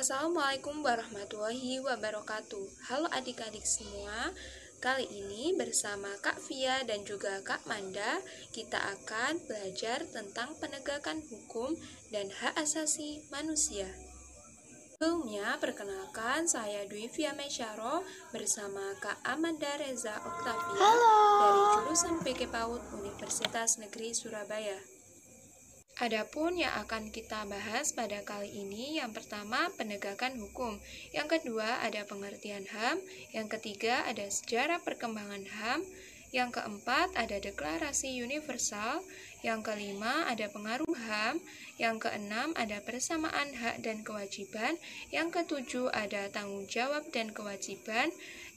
Assalamualaikum warahmatullahi wabarakatuh. Halo adik-adik semua. Kali ini bersama Kak Via dan juga Kak Manda, kita akan belajar tentang penegakan hukum dan hak asasi manusia. Sebelumnya, perkenalkan saya Dwi Via Mesyaro bersama Kak Amanda Reza Oktavia dari jurusan PK PAUD Universitas Negeri Surabaya. Adapun yang akan kita bahas pada kali ini, yang pertama penegakan hukum, yang kedua ada pengertian HAM, yang ketiga ada sejarah perkembangan HAM, yang keempat ada deklarasi universal, yang kelima ada pengaruh HAM, yang keenam ada persamaan hak dan kewajiban, yang ketujuh ada tanggung jawab dan kewajiban,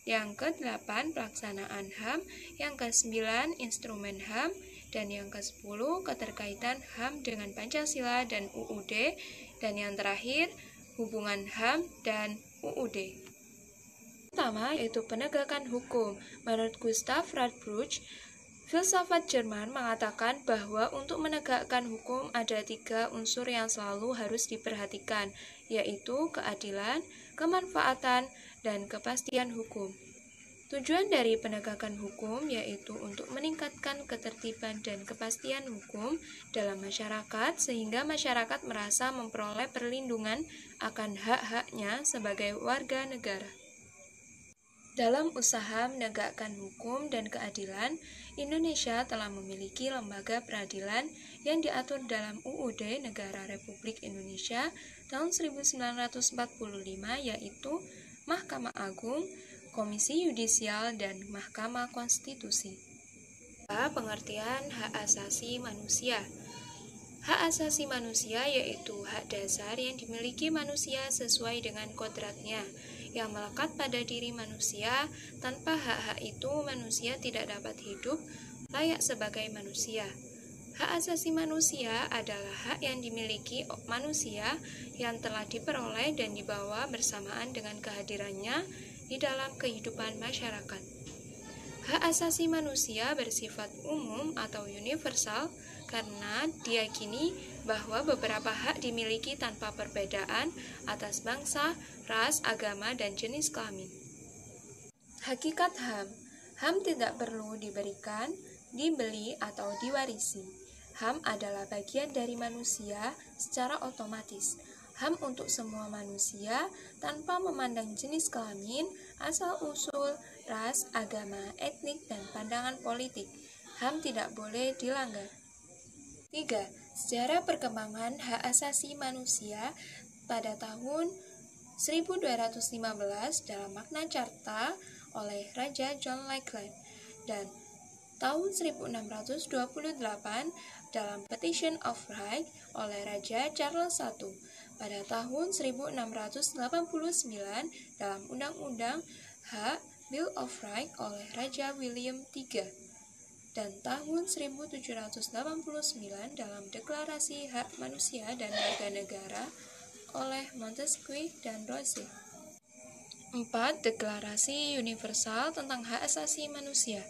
yang kedelapan pelaksanaan HAM, yang kesembilan instrumen HAM, dan yang ke-10 keterkaitan HAM dengan Pancasila dan UUD, dan yang terakhir hubungan HAM dan UUD. Pertama yaitu penegakan hukum. Menurut Gustav Radbruch, filsafat Jerman, mengatakan bahwa untuk menegakkan hukum ada 3 unsur yang selalu harus diperhatikan, yaitu keadilan, kemanfaatan, dan kepastian hukum. Tujuan dari penegakan hukum yaitu untuk meningkatkan ketertiban dan kepastian hukum dalam masyarakat sehingga masyarakat merasa memperoleh perlindungan akan hak-haknya sebagai warga negara. Dalam usaha menegakkan hukum dan keadilan, Indonesia telah memiliki lembaga peradilan yang diatur dalam UUD Negara Republik Indonesia tahun 1945, yaitu Mahkamah Agung, Komisi Yudisial, dan Mahkamah Konstitusi. Pengertian hak asasi manusia. Hak asasi manusia yaitu hak dasar yang dimiliki manusia sesuai dengan kodratnya, yang melekat pada diri manusia. Tanpa hak-hak itu, manusia tidak dapat hidup layak sebagai manusia. Hak asasi manusia adalah hak yang dimiliki manusia yang telah diperoleh dan dibawa bersamaan dengan kehadirannya di dalam kehidupan masyarakat. Hak asasi manusia bersifat umum atau universal karena diyakini bahwa beberapa hak dimiliki tanpa perbedaan atas bangsa, ras, agama, dan jenis kelamin. Hakikat HAM. HAM tidak perlu diberikan, dibeli, atau diwarisi. HAM adalah bagian dari manusia secara otomatis. HAM untuk semua manusia tanpa memandang jenis kelamin, asal-usul, ras, agama, etnik, dan pandangan politik. HAM tidak boleh dilanggar. 3. Sejarah perkembangan hak asasi manusia pada tahun 1215 dalam Magna Carta oleh Raja John Lackland dan tahun 1628 dalam Petition of Right oleh Raja Charles I, pada tahun 1689 dalam Undang-Undang Hak Bill of Rights oleh Raja William III, dan tahun 1789 dalam Deklarasi Hak Manusia dan Warga Negara oleh Montesquieu dan Rousseau. 4. Deklarasi Universal tentang Hak Asasi Manusia.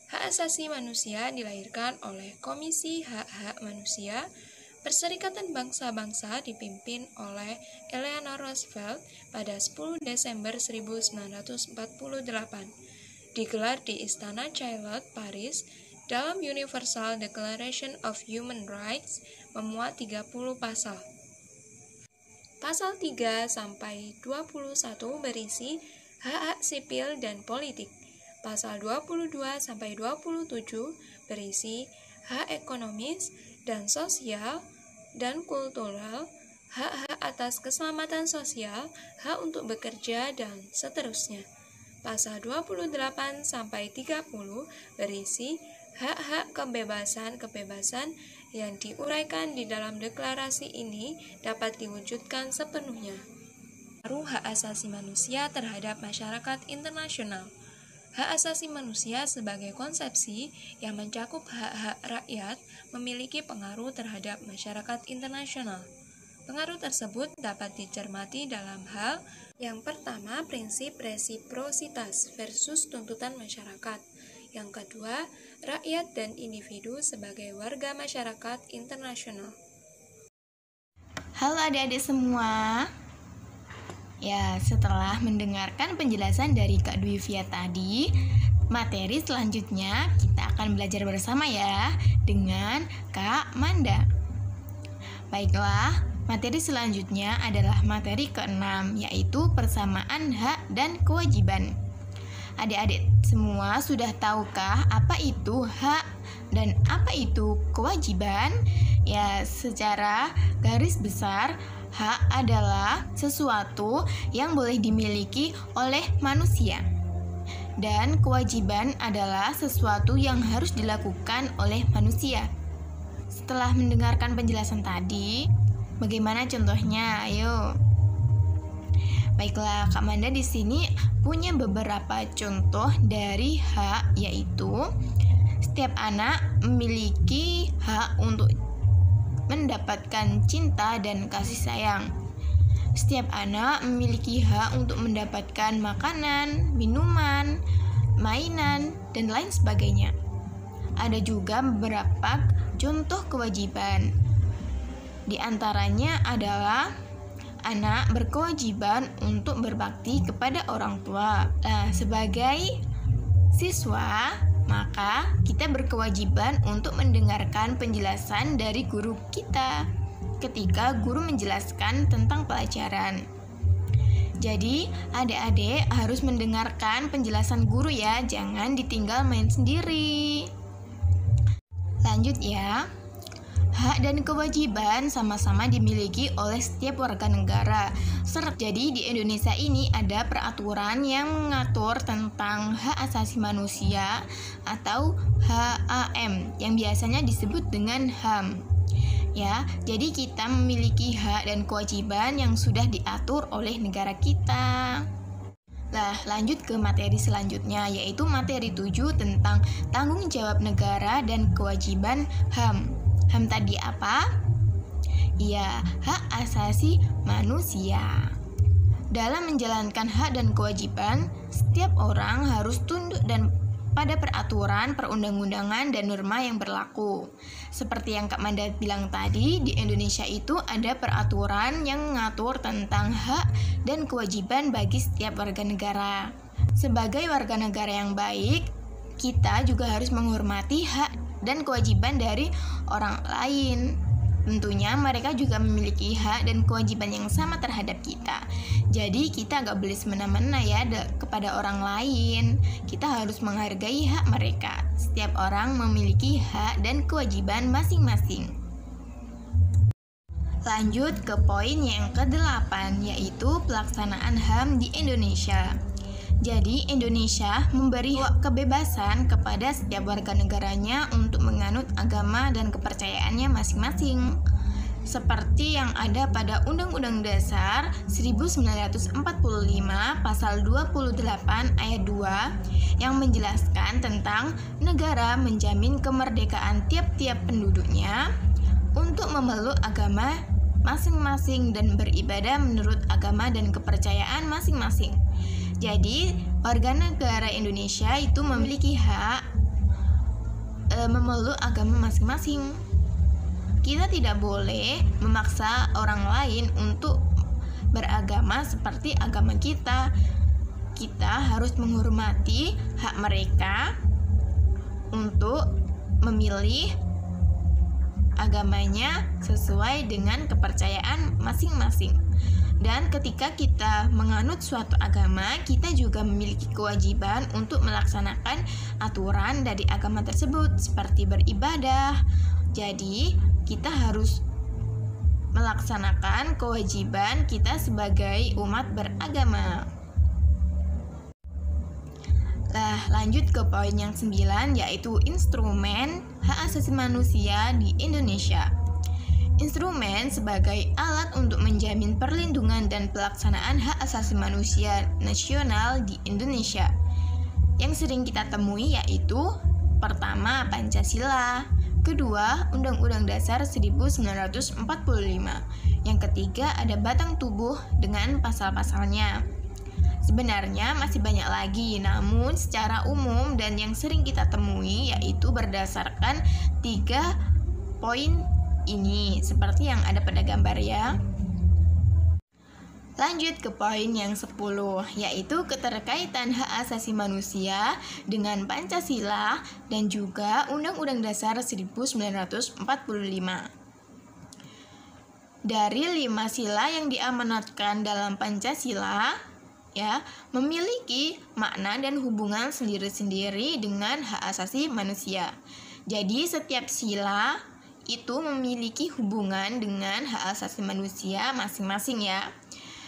Hak asasi manusia dilahirkan oleh Komisi Hak-Hak Manusia Perserikatan Bangsa-Bangsa dipimpin oleh Eleanor Roosevelt pada 10 Desember 1948. Digelar di Istana Chaillot, Paris. Dalam Universal Declaration of Human Rights memuat 30 pasal. Pasal 3 sampai 21 berisi hak-hak sipil dan politik. Pasal 22 sampai 27 berisi hak ekonomis dan sosial dan kultural, hak-hak atas keselamatan sosial, hak untuk bekerja, dan seterusnya. Pasal 28 sampai 30 berisi hak-hak kebebasan yang diuraikan di dalam deklarasi ini dapat diwujudkan sepenuhnya. Pengaruh hak asasi manusia terhadap masyarakat internasional. Hak asasi manusia sebagai konsepsi yang mencakup hak-hak rakyat memiliki pengaruh terhadap masyarakat internasional. Pengaruh tersebut dapat dicermati dalam hal yang pertama, prinsip resiprositas versus tuntutan masyarakat. Yang kedua, rakyat dan individu sebagai warga masyarakat internasional. Halo adik-adik semua. Ya, setelah mendengarkan penjelasan dari Kak Dwivia tadi, materi selanjutnya kita akan belajar bersama ya dengan Kak Manda. Baiklah, materi selanjutnya adalah materi ke-6, yaitu persamaan hak dan kewajiban. Adik-adik semua sudah tahukah apa itu hak dan apa itu kewajiban? Ya, secara garis besar, hak adalah sesuatu yang boleh dimiliki oleh manusia. Dan kewajiban adalah sesuatu yang harus dilakukan oleh manusia. Setelah mendengarkan penjelasan tadi, bagaimana contohnya? Ayo. Baiklah, Kak Manda di sini punya beberapa contoh dari hak, yaitu setiap anak memiliki hak untuk mendapatkan cinta dan kasih sayang. Setiap anak memiliki hak untuk mendapatkan makanan, minuman, mainan, dan lain sebagainya. Ada juga beberapa contoh kewajiban. Di antaranya adalah anak berkewajiban untuk berbakti kepada orang tua. Nah, sebagai siswa, maka kita berkewajiban untuk mendengarkan penjelasan dari guru kita ketika guru menjelaskan tentang pelajaran. Jadi, adik-adik harus mendengarkan penjelasan guru ya, jangan ditinggal main sendiri. Lanjut ya. Hak dan kewajiban sama-sama dimiliki oleh setiap warga negara. Jadi di Indonesia ini ada peraturan yang mengatur tentang hak asasi manusia atau HAM yang biasanya disebut dengan HAM. Ya, jadi kita memiliki hak dan kewajiban yang sudah diatur oleh negara kita. Nah, lanjut ke materi selanjutnya, yaitu materi 7 tentang tanggung jawab negara dan kewajiban HAM. HAM tadi apa? Ya, hak asasi manusia. Dalam menjalankan hak dan kewajiban, setiap orang harus tunduk dan pada peraturan perundang-undangan dan norma yang berlaku. Seperti yang Kak Manda bilang tadi, di Indonesia itu ada peraturan yang mengatur tentang hak dan kewajiban bagi setiap warga negara. Sebagai warga negara yang baik, kita juga harus menghormati hak dan kewajiban dari orang lain. Tentunya mereka juga memiliki hak dan kewajiban yang sama terhadap kita. Jadi kita gak boleh semena-mena ya kepada orang lain. Kita harus menghargai hak mereka. Setiap orang memiliki hak dan kewajiban masing-masing. Lanjut ke poin yang ke-8, yaitu pelaksanaan HAM di Indonesia. Jadi, Indonesia memberi kebebasan kepada setiap warga negaranya untuk menganut agama dan kepercayaannya masing-masing. Seperti yang ada pada Undang-Undang Dasar 1945 Pasal 28 Ayat 2 yang menjelaskan tentang negara menjamin kemerdekaan tiap-tiap penduduknya untuk memeluk agama masing-masing dan beribadah menurut agama dan kepercayaan masing-masing. Jadi, warga negara Indonesia itu memiliki hak memeluk agama masing-masing. Kita tidak boleh memaksa orang lain untuk beragama seperti agama kita. Kita harus menghormati hak mereka untuk memilih agamanya sesuai dengan kepercayaan masing-masing. Dan ketika kita menganut suatu agama, kita juga memiliki kewajiban untuk melaksanakan aturan dari agama tersebut, seperti beribadah. Jadi, kita harus melaksanakan kewajiban kita sebagai umat beragama. Nah, lanjut ke poin yang 9, yaitu instrumen hak asasi manusia di Indonesia. Instrumen sebagai alat untuk menjamin perlindungan dan pelaksanaan hak asasi manusia nasional di Indonesia. Yang sering kita temui yaitu pertama, Pancasila, kedua, Undang-Undang Dasar 1945, yang ketiga ada Batang Tubuh dengan pasal-pasalnya. Sebenarnya masih banyak lagi, namun secara umum dan yang sering kita temui yaitu berdasarkan 3 poin ini, seperti yang ada pada gambar ya. Lanjut ke poin yang 10, yaitu keterkaitan hak asasi manusia dengan Pancasila dan juga Undang-Undang Dasar 1945. Dari 5 sila yang diamanatkan dalam Pancasila, ya, memiliki makna dan hubungan sendiri-sendiri dengan hak asasi manusia. Jadi setiap sila itu memiliki hubungan dengan hak asasi manusia masing-masing ya.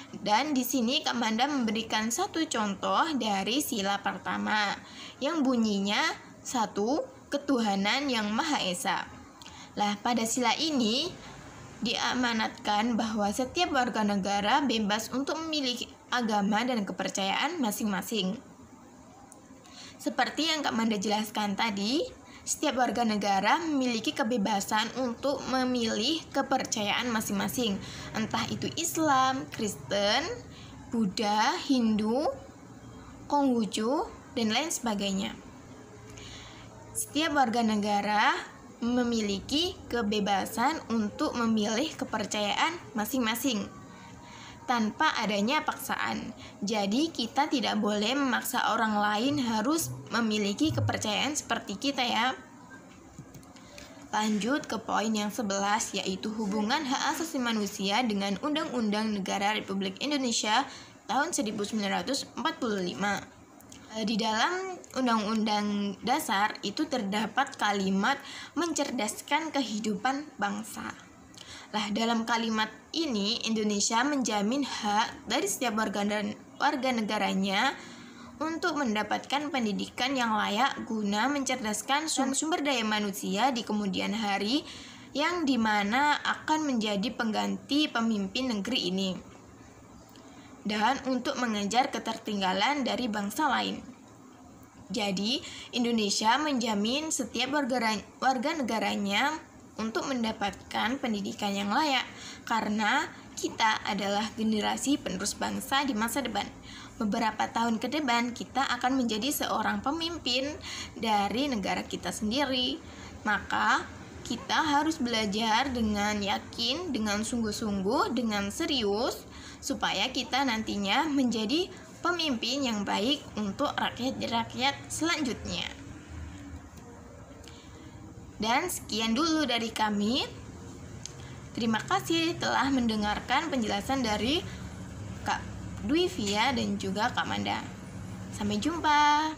Dan di sini Kak Manda memberikan satu contoh dari sila pertama yang bunyinya 1. Ketuhanan yang Maha Esa. Lah, pada sila ini diamanatkan bahwa setiap warga negara bebas untuk memilih agama dan kepercayaan masing-masing. Seperti yang Kak Manda jelaskan tadi, setiap warga negara memiliki kebebasan untuk memilih kepercayaan masing-masing, entah itu Islam, Kristen, Buddha, Hindu, Konghucu, dan lain sebagainya. Setiap warga negara memiliki kebebasan untuk memilih kepercayaan masing-masing tanpa adanya paksaan. Jadi kita tidak boleh memaksa orang lain harus memiliki kepercayaan seperti kita ya. Lanjut ke poin yang 11, yaitu hubungan hak asasi manusia dengan Undang-Undang Negara Republik Indonesia tahun 1945. Di dalam Undang-Undang Dasar itu terdapat kalimat mencerdaskan kehidupan bangsa. Lah, dalam kalimat ini Indonesia menjamin hak dari setiap warga negaranya untuk mendapatkan pendidikan yang layak guna mencerdaskan sumber daya manusia di kemudian hari yang dimana akan menjadi pengganti pemimpin negeri ini dan untuk mengejar ketertinggalan dari bangsa lain. Jadi, Indonesia menjamin setiap warga negaranya untuk mendapatkan pendidikan yang layak karena kita adalah generasi penerus bangsa di masa depan. Beberapa tahun ke depan kita akan menjadi seorang pemimpin dari negara kita sendiri. Maka kita harus belajar dengan yakin, dengan sungguh-sungguh, dengan serius supaya kita nantinya menjadi pemimpin yang baik untuk rakyat-rakyat selanjutnya. Dan sekian dulu dari kami. Terima kasih telah mendengarkan penjelasan dari Kak Dwi Fia dan juga Kak Manda. Sampai jumpa.